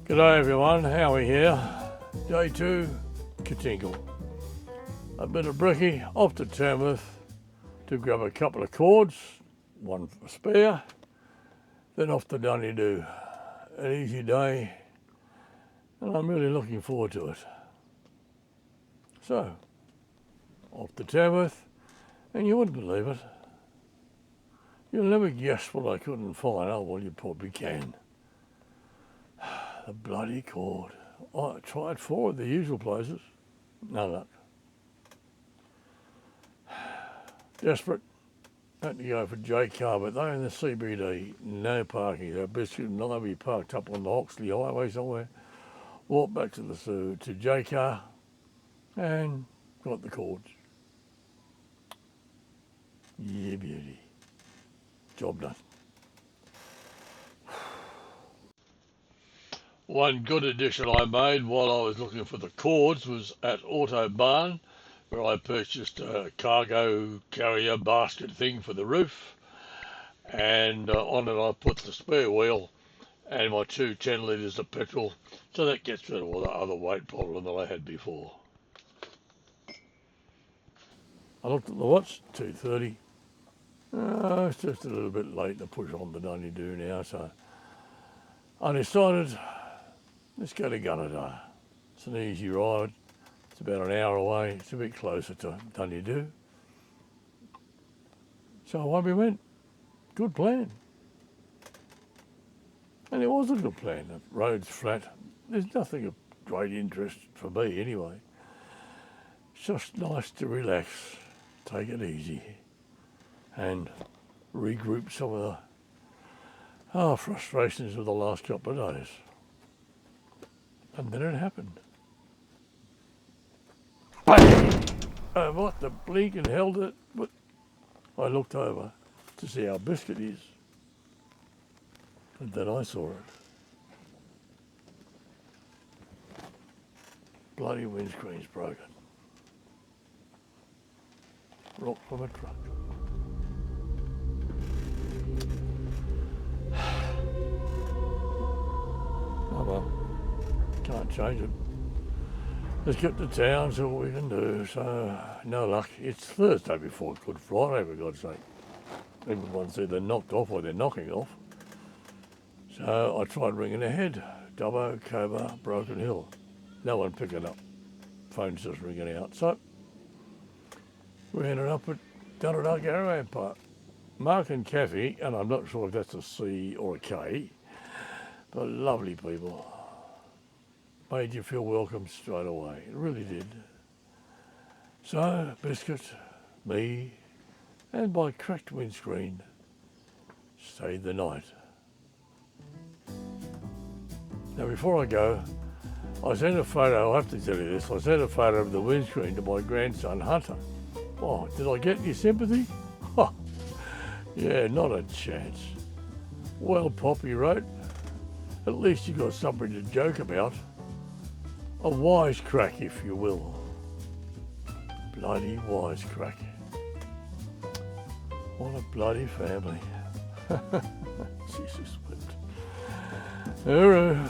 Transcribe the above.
G'day everyone, Howie here. Day 2, Katinkle. A bit of brekkie, off to Tamworth to grab a couple of cords, one for spare, then off to Gunnedah. An easy day, and I'm really looking forward to it. So, off to Tamworth, and you wouldn't believe it. You'll never guess what I couldn't find. Oh, well, you probably can. The bloody cord. I tried 4 of the usual places. No luck. Desperate. Had to go for J car, but they're in the CBD. No parking. So Biscuit and Howie parked up on the Oxley Highway somewhere. Walked back to the J car and got the cords. Yeah, beauty. Job done. One good addition I made while I was looking for the cords was at Auto Barn, where I purchased a cargo carrier basket thing for the roof, and on it I put the spare wheel and my 2 10 litres of petrol, so that gets rid of all the other weight problem that I had before. I looked at the watch, 2:30. It's just a little bit late to push on the Gunnedah now, so I decided, let's go to Gunnedah. It's an easy ride. It's about an hour away. It's a bit closer to Gunnedah. So away we went. Good plan. And it was a good plan. The road's flat. There's nothing of great interest for me anyway. It's just nice to relax, take it easy, and regroup some of the frustrations of the last couple of days. And then it happened. Bang! Oh, what the blinking hell did it? But I looked over to see how Biscuit is. And then I saw it. Bloody windscreen's broken. Rock from a truck. Oh well, can't change it. Let's get to town, see what we can do. So, no luck. It's Thursday before Good Friday, for God's sake. Everyone's either knocked off or they're knocking off. So I tried ringing ahead. Dubbo, Cobar, Broken Hill. No one picking up. Phone's just ringing out. So we ended up at Gunnedah Caravan Park. Mark and Kathy, and I'm not sure if that's a C or a K, but lovely people. Made you feel welcome straight away. It really did. So, Biscuit, me, and my cracked windscreen stayed the night. Now, before I go, I sent a photo, I have to tell you this, I sent a photo of the windscreen to my grandson, Hunter. Oh, did I get any sympathy? Ha! Yeah, not a chance. Well, Pop, he wrote, at least you got something to joke about. A wisecrack, if you will. Bloody wisecrack. What a bloody family. Jesus wept. Hooroo.